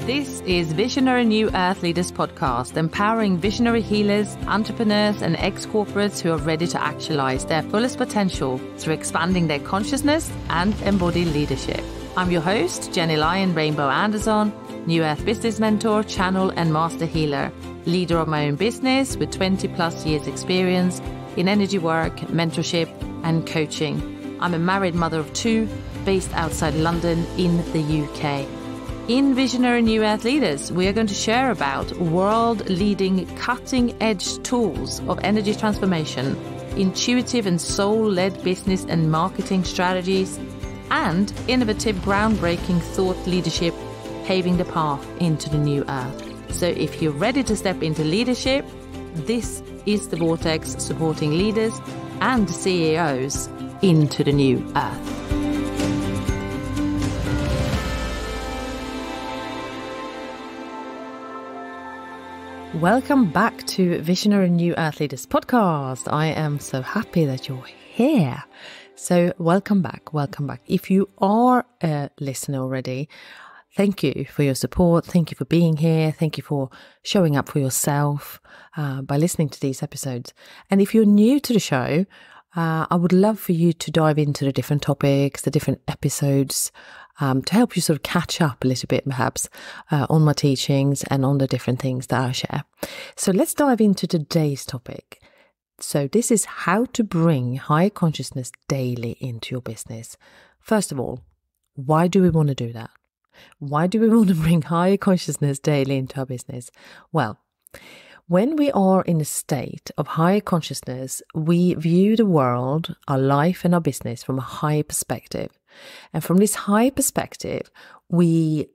This is Visionary New Earth Leaders podcast, empowering visionary healers, entrepreneurs, and ex-corporates who are ready to actualize their fullest potential through expanding their consciousness and embody leadership. I'm your host, Gennye Rainbow Anderzon, New Earth business mentor, channel, and master healer, leader of my own business with 20 plus years experience in energy work, mentorship, and coaching. I'm a married mother of two based outside London in the UK. In Visionary New Earth Leaders, we are going to share about world-leading cutting-edge tools of energy transformation, intuitive and soul-led business and marketing strategies, and innovative, groundbreaking thought leadership paving the path into the new earth. So if you're ready to step into leadership, this is the vortex supporting leaders and CEOs into the new earth. Welcome back to Visionary New Earth Leaders podcast. I am so happy that you're here. So welcome back. If you are a listener already, thank you for your support. Thank you for being here. Thank you for showing up for yourself by listening to these episodes. And if you're new to the show, I would love for you to dive into the different topics, the different episodes, to help you sort of catch up a little bit perhaps on my teachings and on the different things that I share. So let's dive into today's topic. So this is how to bring higher consciousness daily into your business. First of all, why do we want to do that? Why do we want to bring higher consciousness daily into our business? Well, when we are in a state of higher consciousness, we view the world, our life and our business from a higher perspective. And from this high perspective, we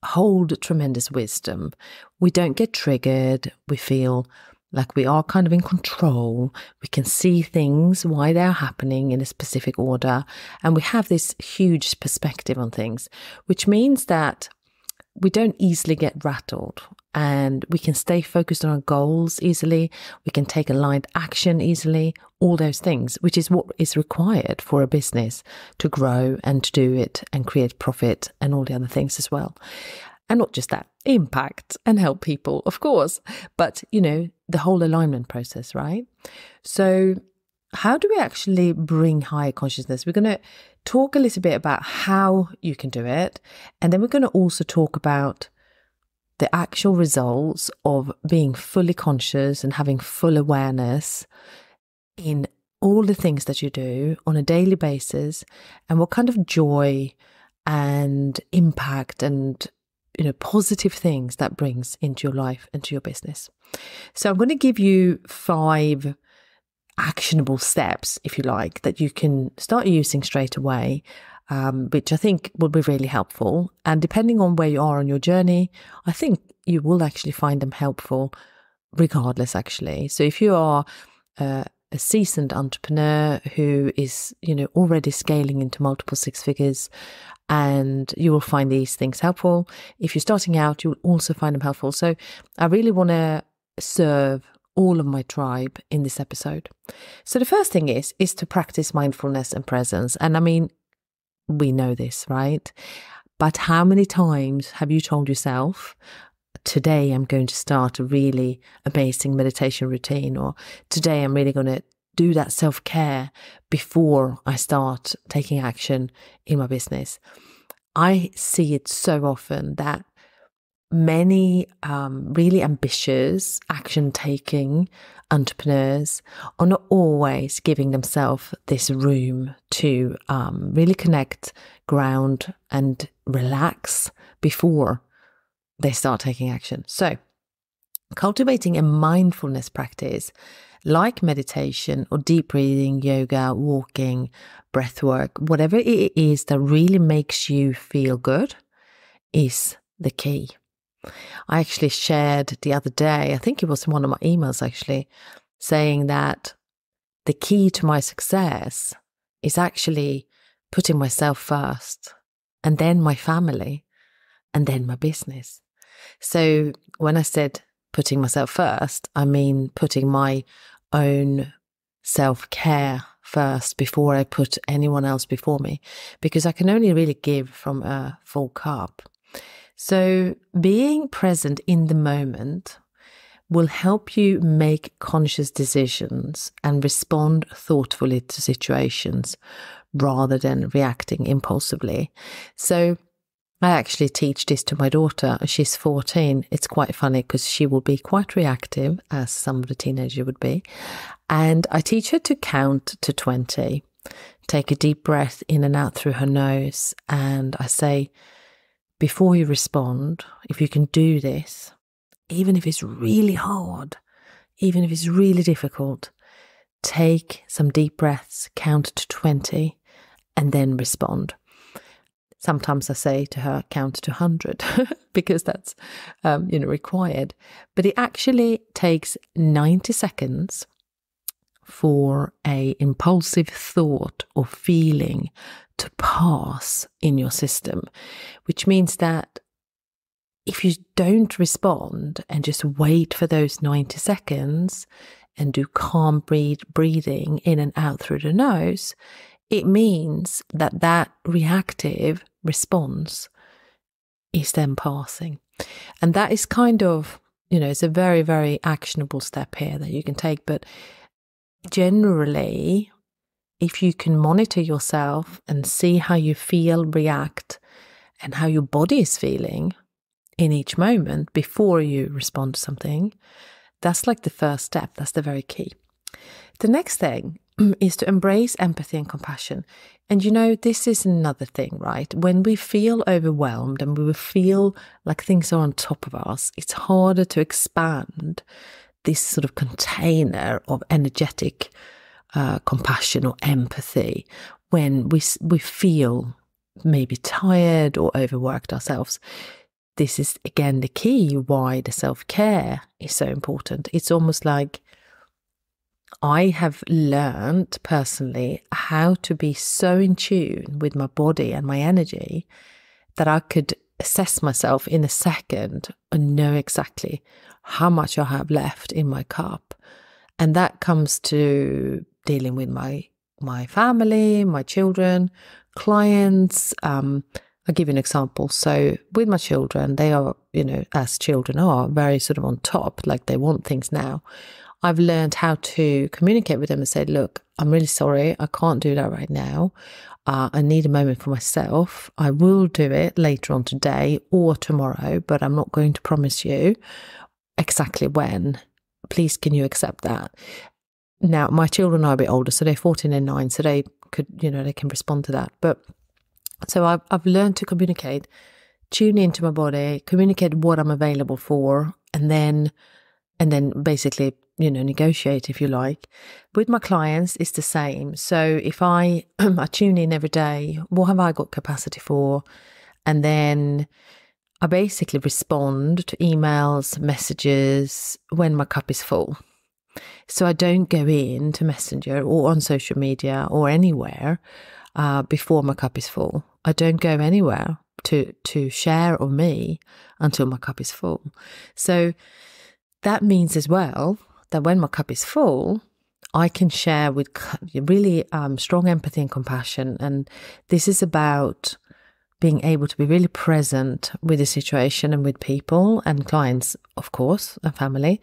hold tremendous wisdom. We don't get triggered. We feel like we are kind of in control. We can see things, why they're happening in a specific order. And we have this huge perspective on things, which means that we don't easily get rattled and we can stay focused on our goals easily. We can take aligned action easily, all those things, which is what is required for a business to grow and to do it and create profit and all the other things as well. And not just that, impact and help people, of course, but, the whole alignment process, right? So how do we actually bring higher consciousness? We're going to talk a little bit about how you can do it. And then we're going to also talk about the actual results of being fully conscious and having full awareness in all the things that you do on a daily basis, and what kind of joy and impact and positive things that brings into your life and to your business. So I'm going to give you 5 actionable steps, if you like, that you can start using straight away, which I think will be really helpful. And depending on where you are on your journey, I think you will actually find them helpful regardless, actually. So if you are a seasoned entrepreneur who is, already scaling into multiple 6 figures, and you will find these things helpful. If you're starting out, you will also find them helpful. So I really want to serve all of my tribe in this episode. So the first thing is to practice mindfulness and presence. And I mean, we know this, right? But how many times have you told yourself, today I'm going to start a really amazing meditation routine, or today I'm really going to do that self-care before I start taking action in my business? I see it so often that many really ambitious, action-taking entrepreneurs are not always giving themselves this room to really connect, ground, and relax before they start taking action. So, cultivating a mindfulness practice like meditation or deep breathing, yoga, walking, breath work, whatever it is that really makes you feel good is the key. I actually shared the other day, I think it was in one of my emails actually, saying that the key to my success is actually putting myself first, and then my family, and then my business. So when I said putting myself first, I mean putting my own self-care first before I put anyone else before me, because I can only really give from a full cup. So being present in the moment will help you make conscious decisions and respond thoughtfully to situations rather than reacting impulsively. So I actually teach this to my daughter. She's 14. It's quite funny because she will be quite reactive, as some of the teenagers would be. And I teach her to count to 20, take a deep breath in and out through her nose. And I say, before you respond, if you can do this, even if it's really hard, even if it's really difficult, take some deep breaths, count to 20, and then respond. Sometimes I say to her, count to 100 because that's, required. But it actually takes 90 seconds for a impulsive thought or feeling to pass in your system, which means that if you don't respond and just wait for those 90 seconds and do calm breathing in and out through the nose, it means that that reactive response is then passing. And that is kind of, it's a very, very actionable step here that you can take. But generally, if you can monitor yourself and see how you feel, react, and how your body is feeling in each moment before you respond to something, that's like the first step. That's the very key. The next thing is to embrace empathy and compassion. And this is another thing, right? When we feel overwhelmed and we feel like things are on top of us, it's harder to expand this sort of container of energetic compassion or empathy when we feel maybe tired or overworked ourselves. This is, again, the key why the self-care is so important. It's almost like I have learned personally how to be so in tune with my body and my energy that I could assess myself in a second and know exactly how much I have left in my cup. And that comes to dealing with my family, my children, clients. I'll give you an example. So with my children, they are, as children are, very sort of on top, like they want things now. I've learned how to communicate with them and say, look, I'm really sorry. I can't do that right now. I need a moment for myself. I will do it later on today or tomorrow, but I'm not going to promise you exactly when. Please, can you accept that? Now, my children are a bit older, so they're 14 and 9, so they could, they can respond to that. But so I've learned to communicate, tune into my body, communicate what I'm available for, and then basically, negotiate, if you like. With my clients, it's the same. So if I tune in every day, what have I got capacity for? And then I basically respond to emails, messages when my cup is full. So I don't go into Messenger or on social media or anywhere before my cup is full. I don't go anywhere to share of me until my cup is full. So that means as well that when my cup is full, I can share with really strong empathy and compassion. And this is about being able to be really present with the situation and with people and clients, of course, and family,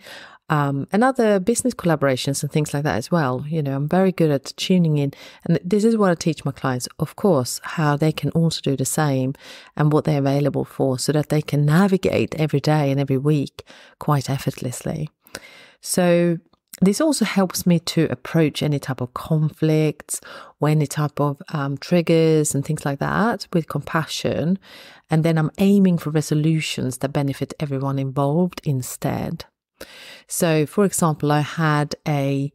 and other business collaborations and things like that as well. I'm very good at tuning in. And this is what I teach my clients, of course, how they can also do the same and what they're available for so that they can navigate every day and every week quite effortlessly. So this also helps me to approach any type of conflicts or any type of triggers and things like that with compassion. And then I'm aiming for resolutions that benefit everyone involved instead. So, for example, I had an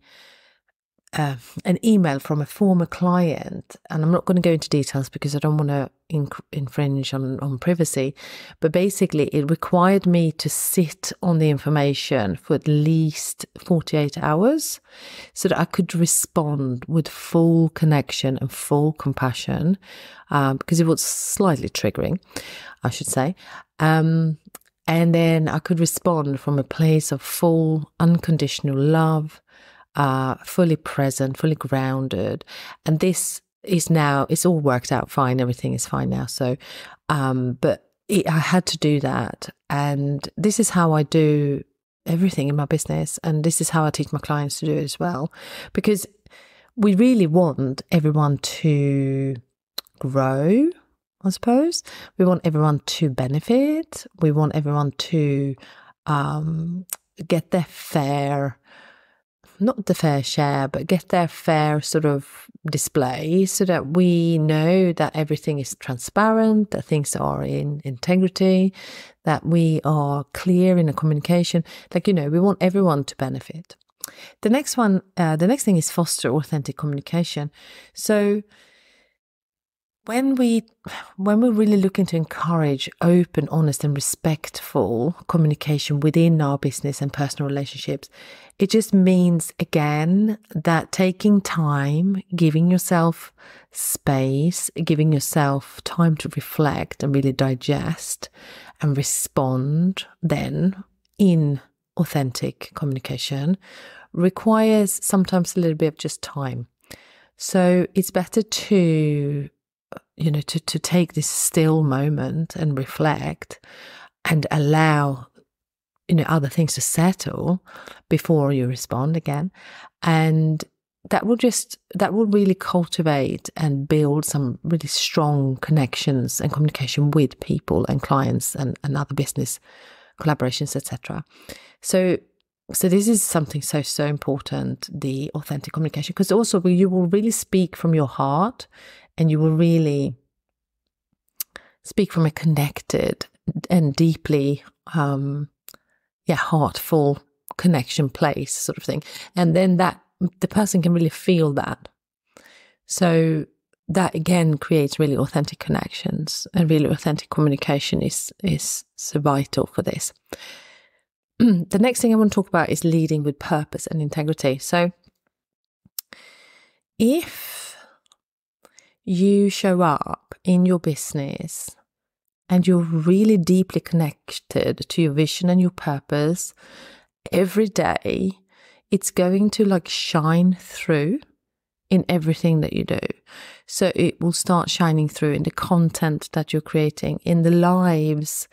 email from a former client, and I'm not going to go into details because I don't want to infringe on privacy, but basically it required me to sit on the information for at least 48 hours so that I could respond with full connection and full compassion, because it was slightly triggering, I should say. And then I could respond from a place of full unconditional love, fully present, fully grounded. And this is now, it's all worked out fine. Everything is fine now. So, but I had to do that. And this is how I do everything in my business. And this is how I teach my clients to do it as well. Because we really want everyone to grow, I suppose. We want everyone to benefit. We want everyone to get their fair, not the fair share, but get their fair sort of display, so that we know that everything is transparent, that things are in integrity, that we are clear in the communication. Like, we want everyone to benefit. The next thing is foster authentic communication. So when we're really looking to encourage open, honest, and respectful communication within our business and personal relationships, it just means, again, that taking time, giving yourself space, giving yourself time to reflect and really digest and respond then in authentic communication requires sometimes a little bit of just time. So it's better to take this still moment and reflect and allow, other things to settle before you respond again. And that will really cultivate and build some really strong connections and communication with people and clients and other business collaborations, etc. So this is something so important, the authentic communication, because also you will really speak from your heart. And you will really speak from a connected and deeply, heartful connection place, sort of thing. And then that the person can really feel that. So that again creates really authentic connections, and really authentic communication is so vital for this. The next thing I want to talk about is leading with purpose and integrity. So if you show up in your business and you're really deeply connected to your vision and your purpose every day, it's going to shine through in everything that you do. So it will start shining through in the content that you're creating, in the lives,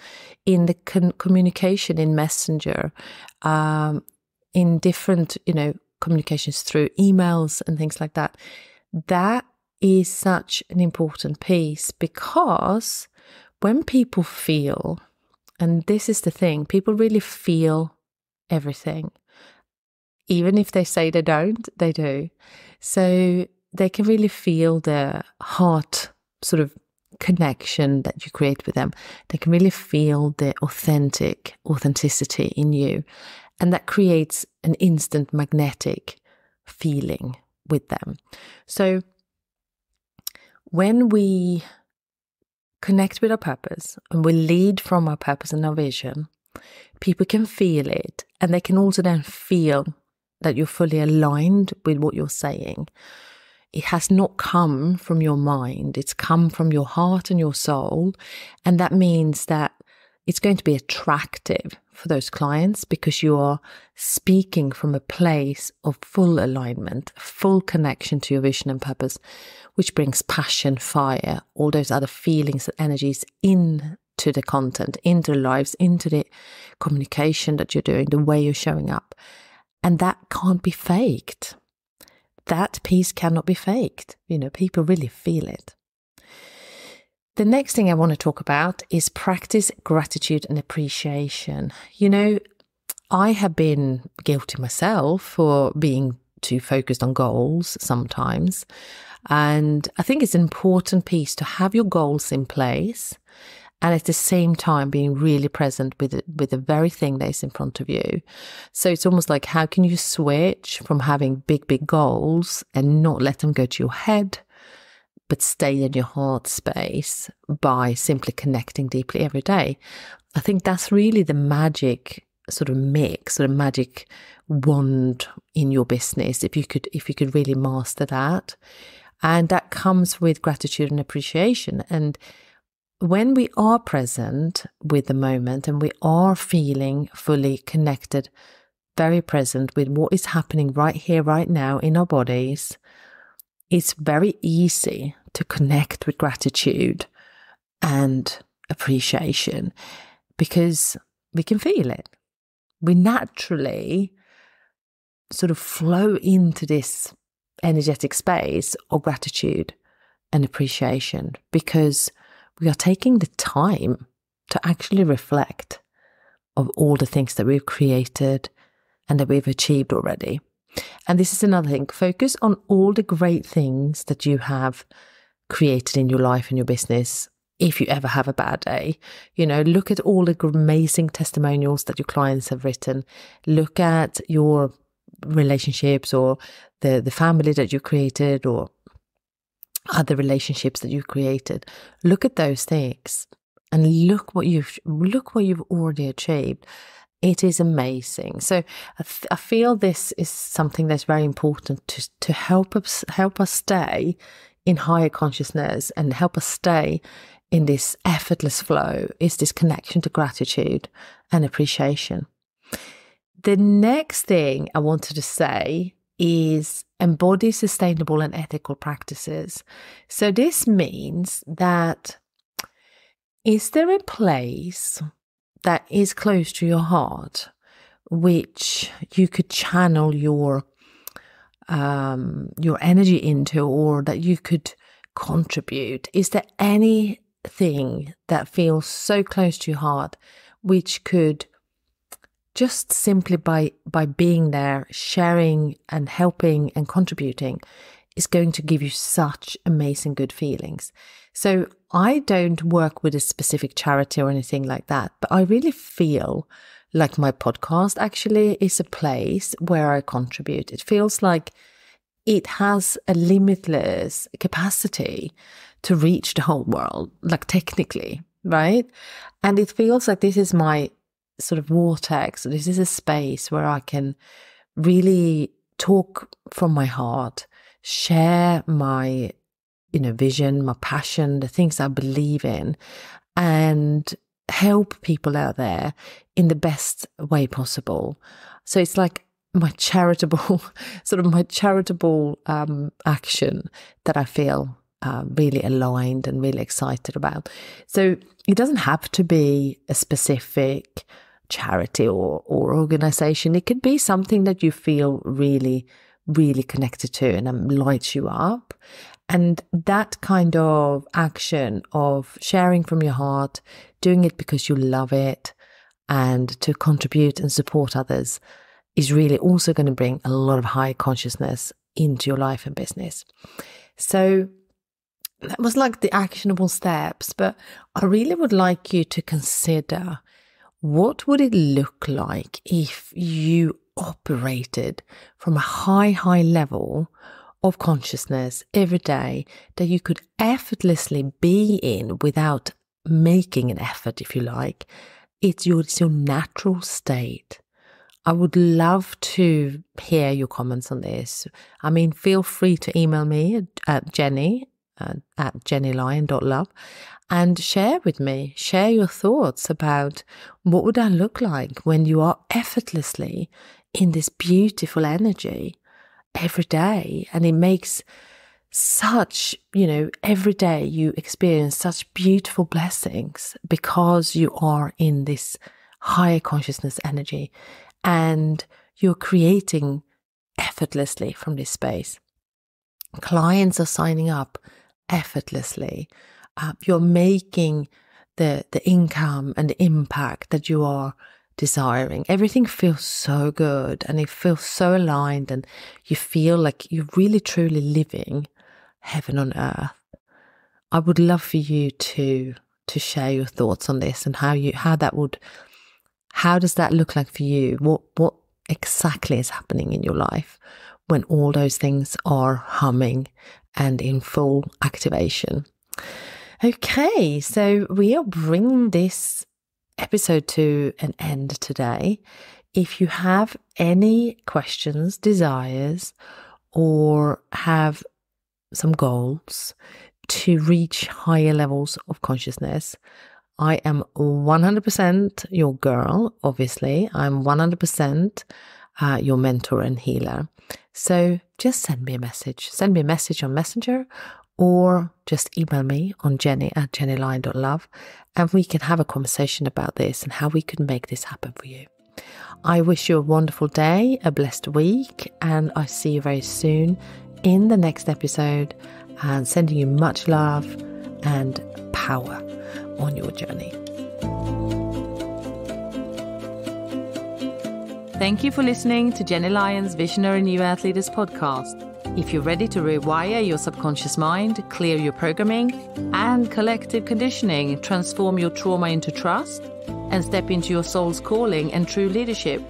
in the communication in Messenger, in different, communications through emails and things like that. That is such an important piece, because when people feel, and this is the thing, people really feel everything. Even if they say they don't, they do. So they can really feel the heart sort of connection that you create with them. They can really feel the authenticity in you. And that creates an instant magnetic feeling with them. So when we connect with our purpose and we lead from our purpose and our vision, people can feel it, and they can also then feel that you're fully aligned with what you're saying. It has not come from your mind, it's come from your heart and your soul, and that means that it's going to be attractive for those clients, because you are speaking from a place of full alignment, full connection to your vision and purpose, which brings passion, fire, all those other feelings and energies into the content, into the lives, into the communication that you're doing, the way you're showing up. And that can't be faked. That piece cannot be faked. People really feel it. The next thing I want to talk about is practice gratitude and appreciation. I have been guilty myself for being too focused on goals sometimes. And I think it's an important piece to have your goals in place, and at the same time being really present with the very thing that is in front of you. So it's almost like, how can you switch from having big goals and not let them go to your head, but stay in your heart space by simply connecting deeply every day? I think that's really the magic sort of mix, or magic wand in your business, if you could really master that. And that comes with gratitude and appreciation. And when we are present with the moment and we are feeling fully connected, very present with what is happening right here, right now in our bodies, it's very easy to connect with gratitude and appreciation, because we can feel it. We naturally sort of flow into this energetic space of gratitude and appreciation because we are taking the time to actually reflect of all the things that we've created and that we've achieved already. And this is another thing. Focus on all the great things that you have created in your life and your business. If you ever have a bad day, look at all the amazing testimonials that your clients have written. Look at your relationships or the family that you created or other relationships that you created. Look at those things and look what you've already achieved. It is amazing. So I feel this is something that's very important to help us stay in higher consciousness and help us stay in this effortless flow, is this connection to gratitude and appreciation. The next thing I wanted to say is embody sustainable and ethical practices. So this means that, is there a place that is close to your heart which you could channel your energy into, or that you could contribute? Is there anything that feels so close to your heart which could just simply by being there, sharing and helping and contributing, is going to give you such amazing good feelings? So I don't work with a specific charity or anything like that, but I really feel like my podcast actually is a place where I contribute. It feels like it has a limitless capacity to reach the whole world, like technically, right? And it feels like this is my sort of vortex. This is a space where I can really talk from my heart, share my vision, my passion, the things I believe in, and help people out there in the best way possible. So it's like my charitable action that I feel really aligned and really excited about. So it doesn't have to be a specific charity or organization. It could be something that you feel really, really connected to and lights you up. And that kind of action of sharing from your heart, doing it because you love it, and to contribute and support others is really also going to bring a lot of high consciousness into your life and business. So that was like the actionable steps, but I really would like you to consider, what would it look like if you operated from a high level of consciousness every day that you could effortlessly be in without making an effort, if you like. It's your natural state. I would love to hear your comments on this. I mean, feel free to email me at Gennye at gennylyon.love and share with me, share your thoughts about what would that look like when you are effortlessly in this beautiful energy every day. And it makes such, every day you experience such beautiful blessings because you are in this higher consciousness energy and you're creating effortlessly from this space. Clients are signing up effortlessly. You're making the income and the impact that you are desiring. Everything feels so good and it feels so aligned, and you feel like you're really truly living heaven on earth. I would love for you to share your thoughts on this and how does that look like for you? What exactly is happening in your life when all those things are humming and in full activation? Okay, so we are bringing this episode to an end today. If you have any questions, desires, or have some goals to reach higher levels of consciousness, I am 100% your girl, obviously. I'm 100% your mentor and healer. So just send me a message. Send me a message on Messenger or just email me on Gennye@gennylyon.love, and we can have a conversation about this and how we could make this happen for you. I wish you a wonderful day, a blessed week, and I see you very soon in the next episode, and sending you much love and power on your journey. Thank you for listening to Gennye Lyon's Visionary New Earth Leaders podcast. If you're ready to rewire your subconscious mind, clear your programming and collective conditioning, transform your trauma into trust, and step into your soul's calling and true leadership,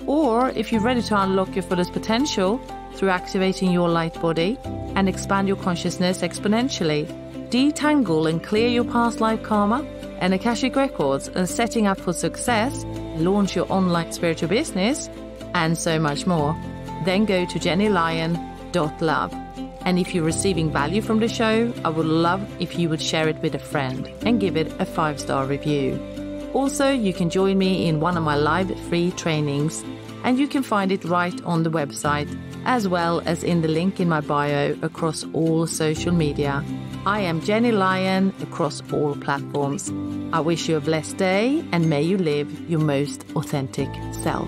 or if you're ready to unlock your fullest potential through activating your light body and expand your consciousness exponentially, detangle and clear your past life karma and Akashic records, and setting up for success, launch your online spiritual business, and so much more, then go to GennyLyon.love. And if you're receiving value from the show, I would love if you would share it with a friend and give it a 5-star review. Also, you can join me in one of my live free trainings, and you can find it right on the website, as well as in the link in my bio across all social media. I am Gennye Lyon across all platforms. I wish you a blessed day, and may you live your most authentic self.